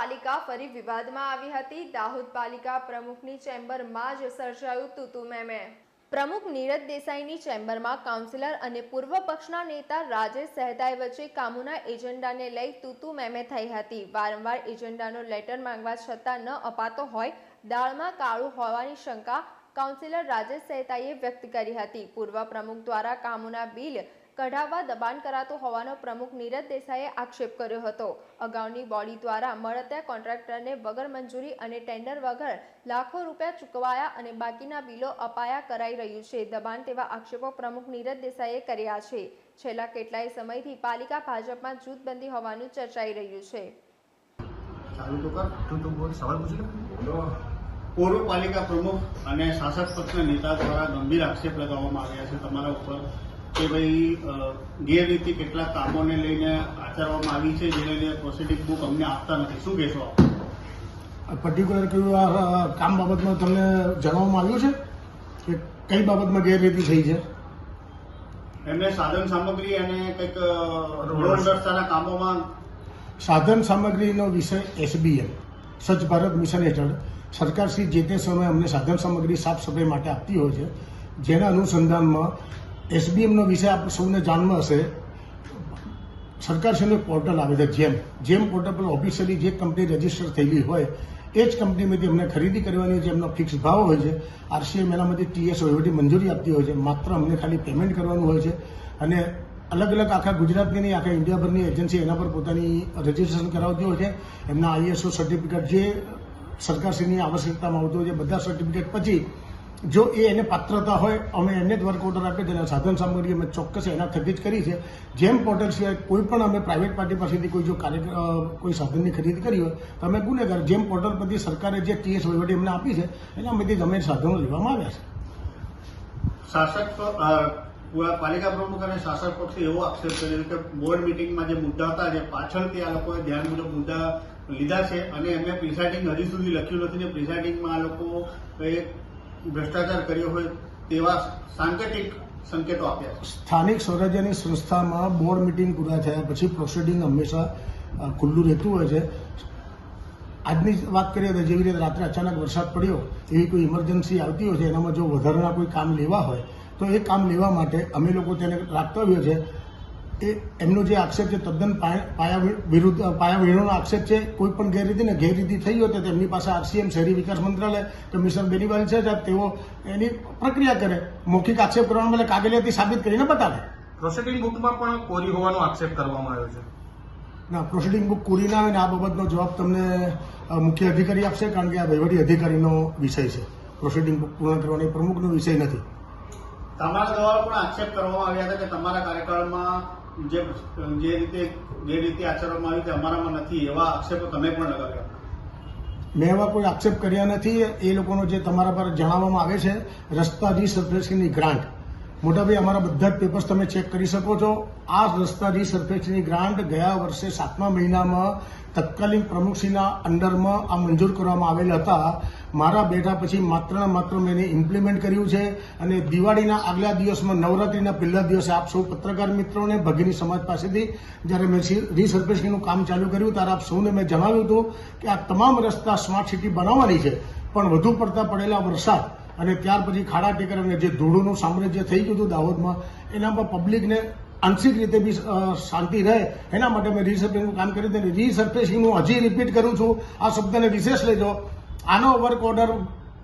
પાલિકા ફરી વિવાદમાં આવી હતી। દાહોદ પાલિકા પ્રમુખની ચેમ્બરમાં જ સર્જાયું તૂતુ મેમે। પ્રમુખ નીરજ દેસાઈની ચેમ્બરમાં કાઉન્સિલર અને પૂર્વ પક્ષના નેતા રાજેશ સહેતાએ વચ્ચે કામોના એજન્ડાને લઈ તૂતુ મેમે થઈ હતી। વારંવાર એજન્ડાનો લેટર માંગવા છતાં ન અપાતો હોય, દાળમાં કાળું હોવાની શંકા કાઉન્સિલર રાજેશ સહેતાએ વ્યક્ત કરી હતી। પૂર્વ પ્રમુખ દ્વારા કામોના બિલ કઢાવવા દબાણ કરાતું હોવાનો પ્રમુખ નીરજ દેસાઈએ આક્ષેપ કર્યો હતો। અગાઉની બોડી દ્વારા મળત્યા કોન્ટ્રાક્ટરને વગર મંજૂરી અને ટેન્ડર વગર લાખો રૂપિયા ચૂકવાયા અને બાકીના બિલો અપાયા કરાઈ રહ્યું છે દબાણ તેવા આક્ષેપો પ્રમુખ નીરજ દેસાઈએ કર્યા છે। છેલ્લા કેટલાય સમયથી પાલિકા ભાજપમાં જૂથબંધી હોવાનું ચર્ચાઈ રહ્યું છે। પૂર્વ પાલિકા પ્રમુખ અને શાસક પક્ષના નેતા દ્વારા ગંભીર આક્ષેપ લગાવવામાં આવ્યા છે તમારા ઉપર કે ભાઈ ગેરરીતિ કેટલાક કામોને લઈને આચરવામાં આવી છે, જેને લઈને પ્રોસિડિંગ બુક અમને આપતા નથી। શું કહેશો આપ? પર્ટિક્યુલર કયું કામ બાબતમાં તમને જણાવવામાં આવ્યું છે કે કઈ બાબતમાં ગેરરીતિ થઈ છે? એમને સાધન સામગ્રી અને કંઈક રોડ રસ્તાના કામોમાં સાધન સામગ્રીનો વિષય SBM સ્વચ્છ ભારત મિશન હેઠળ સરકારશ્રી જે તે સમયે અમને સાધન સામગ્રી સાફ સફાઈ માટે આપતી હોય છે, જેના અનુસંધાનમાં SBMનો વિષય આપ સૌને જાણમાં હશે। સરકારશ્રીનું પોર્ટલ આવે છે જેમ પોર્ટલ પર ઓફિશિયલી જે કંપની રજીસ્ટર થયેલી હોય એ જ કંપનીમાંથી અમને ખરીદી કરવાની હોય છે। એમનો ફિક્સ ભાવ હોય છે। RCM એનામાંથી TS વહીવટી મંજૂરી આપતી હોય છે। માત્ર અમને ખાલી પેમેન્ટ કરવાનું હોય છે અને અલગ અલગ આખા ગુજરાતની નહીં, આખા ઇન્ડિયાભરની એજન્સી એના પર પોતાની રજીસ્ટ્રેશન કરાવતી હોય છે। એમના ISO સર્ટિફિકેટ જે સરકારશ્રીની આવશ્યકતામાં આવતું હોય છે, બધા સર્ટિફિકેટ પછી જો એને પાત્રતા હોય અમે એને જ વર્ક ઓર્ડર આપીએ છીએ। સાધન સામગ્રી અમે ચોક્કસ એના થકી જ કરી છે। જેમ પોર્ટલ સિવાય કોઈ પણ અમે પ્રાઇવેટ પાર્ટી પાસેથી કોઈ જો કોઈ સાધનની ખરીદી કરી હોય તો અમે ગુનેગાર। જેમ પોર્ટલ પરથી સરકારે જે TS વહીવટી અમને આપી છે એનામાંથી અમે સાધનો લેવામાં આવ્યા છે। શાસક પાલિકા પ્રમુખ અને શાસક પક્ષે એવો આક્ષેપ કર્યો કે બોર્ડ મિટિંગમાં જે મુદ્દા હતા જે પાછળથી આ લોકોએ ધ્યાન મુજબ મુદ્દા લીધા છે અને એમને પ્રિસાઇડિંગ હજી સુધી લખ્યું નથી ને પ્રિસાઇડિંગમાં આ લોકો ભ્રષ્ટાચાર કર્યો હોય તેવા સાંકેતિક સંકેતો આપ્યા છે। સ્થાનિક સ્વરાજ્યની સંસ્થામાં બોર્ડ મિટિંગ પૂરા થયા પછી પ્રોસિડિંગ હંમેશા ખુલ્લું રહેતું હોય છે। આજની વાત કરીએ તો જેવી રીતે રાત્રે અચાનક વરસાદ પડ્યો, એવી કોઈ ઇમરજન્સી આવતી હોય છે, એનામાં જો વધારાના કોઈ કામ લેવા હોય તો એ કામ લેવા માટે અમે લોકો તેને રાખતા હોઈએ છીએ। એ એમનો જે આક્ષેપ છે તદ્દન પાયાવિહોણનો આક્ષેપ છે। કોઈ પણ ગેરરીતિ થઈ હોય તો તેમની પાસે RCM શહેરી વિકાસ મંત્રાલય કમિશનર બેનીવાલ છે, તેઓ એની પ્રક્રિયા કરે। મૌખિક આક્ષેપ કરવાનો બદલે કાગળિયાથી સાબિત કરીને બતાવે। પ્રોસિડિંગ બુકમાં પણ કોરી હોવાનો આક્ષેપ કરવામાં આવ્યો છે। ના, પ્રોસિડિંગ બુક કોરી ના આવે ને આ બાબતનો જવાબ તમને મુખ્ય અધિકારી આપશે, કારણ કે આ વહીવટી અધિકારીનો વિષય છે। પ્રોસિડિંગ બુક પૂર્ણ કરવાનો પ્રમુખનો વિષય નથી। તમારા દ્વારા પણ આક્ષેપ કરવામાં આવ્યા હતા કે તમારા કાર્યકાળમાં જે રીતે આચરવામાં આવી તે અમારામાં નથી, એવા આક્ષેપો તમે પણ લગાવ્યા? મેં એવા કોઈ આક્ષેપ કર્યા નથી। એ લોકોનો જે તમારા પર જણાવવામાં આવે છે રસ્તા રીસર્ફેસિંગની ગ્રાન્ટ, મોટાભાઈ અમારા બધા જ પેપર્સ તમે ચેક કરી શકો છો। આ રસ્તા રીસર્ફેસિંગની ગ્રાન્ટ ગયા વર્ષે 7મા મહિનામાં તત્કાલીન પ્રમુખશ્રીના અંડરમાં આ મંજૂર કરવામાં આવેલા હતા। મારા બેઠા પછી માત્ર ને માત્ર મેં એને ઇમ્પ્લિમેન્ટ કર્યું છે અને દિવાળીના આગલા દિવસમાં નવરાત્રીના પહેલા દિવસે આપ સૌ પત્રકાર મિત્રોને ભગીની સમાજ પાસેથી જ્યારે મેં રીસર્ફેસિંગનું કામ ચાલુ કર્યું ત્યારે આપ સૌને મેં જણાવ્યું હતું કે આ તમામ રસ્તા સ્માર્ટ સિટી બનાવવાની છે, પણ વધુ પડતા પડેલા વરસાદ અને ત્યાર પછી ખાડા ટેકર અને જે ધૂળોનું સામ્રાજ્ય થઈ ગયું હતું દાહોદમાં, એનામાં પબ્લિકને આંશિક રીતે બી શાંતિ રહે એના માટે મેં રીસર્ફેસિંગનું કામ કર્યું હતું। રીસર્ફેસિંગનું હજી રિપીટ કરું છું, આ શબ્દને વિશેષ લેજો। આનો વર્ક ઓર્ડર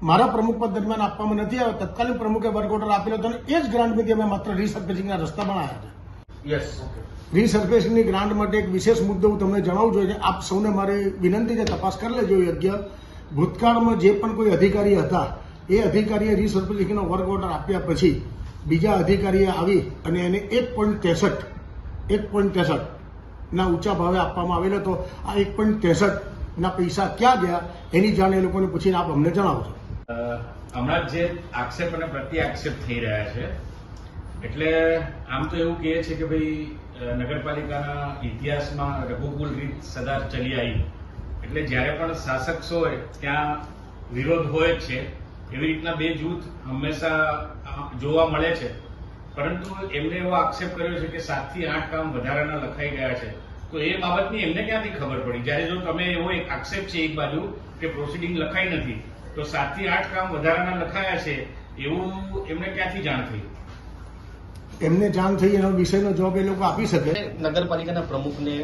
મારા પ્રમુખ પદ દરમિયાન આપવામાં નથી આવ્યો, તત્કાલીન પ્રમુખે વર્ક ઓર્ડર આપેલો હતો અને એ જ ગ્રાન્ટમાંથી અમે માત્ર રીસર્ફેસિંગના રસ્તા બનાવ્યા છે। રીસર્ફેસિંગની ગ્રાન્ટ માટે એક વિશેષ મુદ્દો હું તમને જણાવું છું કે આપ સૌને મારી વિનંતી છે, તપાસ કરી લેજો યોગ્ય। ભૂતકાળમાં જે પણ કોઈ અધિકારી હતા એ અધિકારીએ રીસર્ફેસિંગનો વર્ક ઓર્ડર આપ્યા પછી બીજા અધિકારીએ આવી અને એને 1.63 ના ઊંચા ભાવે આપવામાં આવેલો હતો। આ 1.63 ના પૈસા ક્યાં ગયા એની જાણ એ લોકોને પૂછીને આપ અમને જણાવજો। હમણાં જે આક્ષેપ અને પ્રતિ આક્ષેપ થઈ રહ્યા છે, એટલે આમ તો એવું કહે છે કે ભાઈ નગરપાલિકાના ઇતિહાસમાં રઘુકુલ રીત સદા ચલી આવી, એટલે જ્યારે પણ શાસક હોય ત્યાં વિરોધ હોય જ છે। એવી રીતના બે જૂથ હંમેશા જોવા મળે છે, પરંતુ એમને એવો આક્ષેપ કર્યો છે કે 7 થી 8 કામ વધારાના લખાઈ ગયા છે। તો એ બાબતની એમને ક્યાંથી ખબર પડી? જ્યારે જો તમે એવો એક આક્ષેપ છે એક બાજુ કે પ્રોસિડિંગ લખાઈ નથી, તો 7 થી 8 કામ વધારાના લખાયા છે એવું એમને ક્યાંથી જાણ થઈ? એમને જાણ થઈ એનો વિષયનો જવાબ એ લોકો આપી શકે. નગરપાલિકાના પ્રમુખને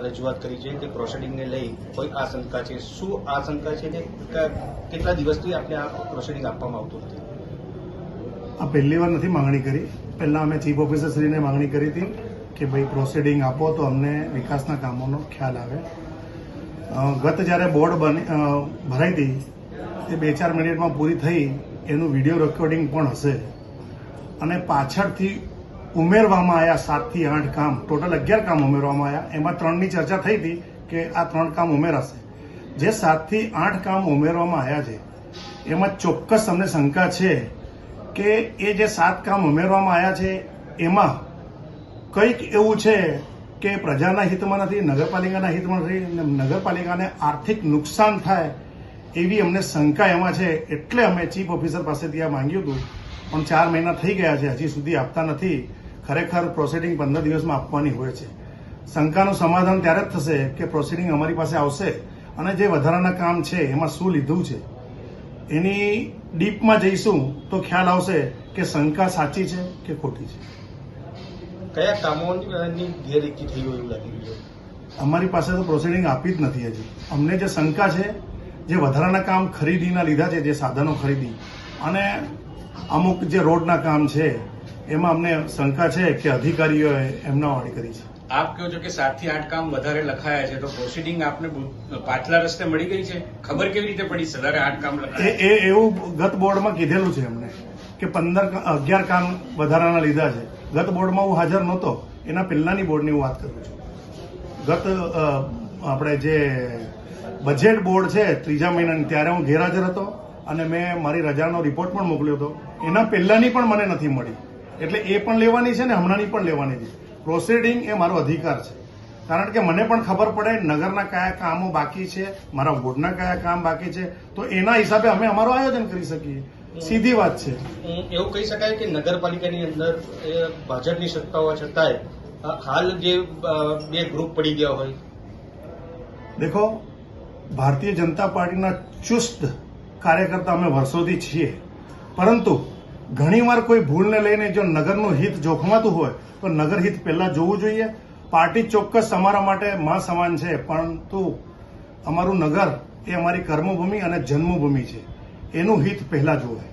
રજૂઆત કરી છે કે પ્રોસિડિંગને લઈ કોઈ આશંકા છે. શું આશંકા છે ને કેટલા દિવસથી આપણે આ પ્રોસિડિંગ આપવામાં આવતું નથી? આ પહેલી વાર નથી માંગણી કરી. પહેલા અમે ચીફ ઓફિસર શ્રીને માંગણી કરી હતી કે ભાઈ પ્રોસિડિંગ આપો તો અમને વિકાસના કામોનો ખ્યાલ આવે. ગત જ્યારે બોર્ડ ભરાઈ હતી તે 2-4 મિનિટમાં પૂરી થઈ, એનું વિડીયો રેકોર્ડિંગ પણ હશે. અને પાછળથી ઉમેરવામાં આવ્યા 7 થી 8 કામ, ટોટલ 11 કામ ઉમેરવામાં આવ્યા. એમાં 3ની ચર્ચા થઈ હતી કે આ 3 કામ ઉમેરાશે. જે 7 થી 8 કામ ઉમેરવામાં આવ્યા છે એમાં ચોક્કસ અમને શંકા છે કે એ જે 7 કામ ઉમેરવામાં આવ્યા છે એમાં કંઈક એવું છે કે પ્રજાના હિતમાં નથી, નગરપાલિકાના હિતમાં નથી, નગરપાલિકાને આર્થિક નુકસાન થાય એવી અમને શંકા એમાં છે. એટલે અમે ચીફ ઓફિસર પાસેથી આ માંગ્યું હતું, પણ 4 મહિના થઈ ગયા છે, હજી સુધી આપતા નથી. ખરેખર પ્રોસિડિંગ 15 દિવસમાં આપવાની હોય છે. શંકાનું સમાધાન ત્યારે જ થશે કે પ્રોસિડિંગ અમારી પાસે આવશે અને જે વધારાના કામ છે એમાં શું લીધું છે એની ડીપમાં જઈશું તો ખ્યાલ આવશે કે શંકા સાચી છે કે ખોટી છે. કયા કામોની ગેરરીતિ થઈ હોય એવું લાગી રહ્યું છે? અમારી પાસે તો પ્રોસિડિંગ આપી જ નથી હજી. અમને જે શંકા છે, જે વધારાના કામ ખરીદીના લીધા છે, જે સાધનો ખરીદી અને અમુક જે રોડના કામ છે એમાં અમને શંકા છે કે અધિકારીઓએ એમના વાળી કરી છે. આપ કહો છો કે 7 થી 8 કામ વધારે લખાયા છે, તો પ્રોસિડિંગ આપને પાછલા રસ્તે મળી ગઈ છે? ખબર કેવી રીતે પડી વધારે 8 કામ લખાયા? એવું ગત બોર્ડમાં કીધેલું છે એમને કે 11 કામ વધારાના લીધા છે. ગત બોર્ડમાં હું હાજર નહોતો, એના પહેલાની બોર્ડની હું વાત કરું છું. ગત આપણે જે બજેટ બોર્ડ છે 3જા મહિનાની, ત્યારે હું ગેરહાજર હતો અને મેં મારી રજાનો રિપોર્ટ પણ મોકલ્યો હતો. એના પહેલાની પણ મને નથી મળી, એટલે એ પણ લેવાની છે ને હમણાંની પણ લેવાની છે. પ્રોસિડિંગ એ મારો અધિકાર છે, કારણ કે મને પણ ખબર પડે નગરના કયા કામો બાકી છે, મારા વોર્ડના કયા કામ બાકી છે, તો એના હિસાબે અમે અમારું આયોજન કરી શકીએ. સીધી વાત છે. એવું કહી શકાય કે નગરપાલિકાની અંદર ભાજપની સત્તા હોવા છતાંય હાલ જે 2 ગ્રુપ પડી ગયા હોય. દેખો, ભારતીય જનતા પાર્ટીના ચુસ્ત કાર્યકર્તા અમે વર્ષોથી છીએ, પરંતુ ઘણીવાર કોઈ ભૂલને લઈને જો નગરનું હિત જોખમાતું હોય તો નગર હિત પહેલા જોવું જોઈએ. પાર્ટી ચોક્કસ અમારા માટે માં સમાન છે, પરંતુ અમારું નગર એ અમારી કર્મભૂમિ અને જન્મભૂમિ છે, એનું હિત પહેલા જોવે.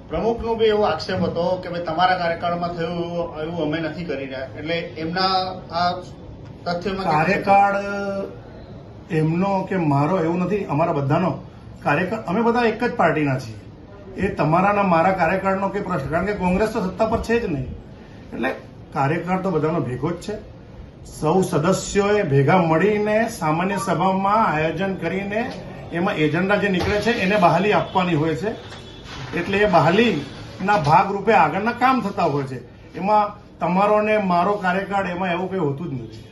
પ્રમુખનો બી એવો આક્ષેપ હતો કે ભાઈ તમારા કાર્યકાળમાં થયું એવું અમે નથી કરી રહ્યા, એટલે એમના આ તથ્યમાં કાર્યકાળ એમનો કે મારો એવું નથી, અમારા બધાનો કાર્યકાળ. અમે બધા એક જ પાર્ટીના છીએ. એ તમારાના મારા કાર્યકાળનો કે પ્રશ્ન, કારણ કે કોંગ્રેસ તો સત્તા પર છે જ નહીં. એટલે કાર્યકાળ તો બધાનો ભેગો જ છે. સૌ સદસ્યોએ ભેગા મળીને સામાન્ય સભામાં આયોજન કરીને એમાં એજન્ડા જે નીકળે છે એને બહાલી આપવાની હોય છે. એટલે એ બહાલીના ભાગરૂપે આગળના કામ થતા હોય છે. એમાં તમારો ને મારો કાર્યકાળ એમાં એવું કંઈ હોતું જ નથી.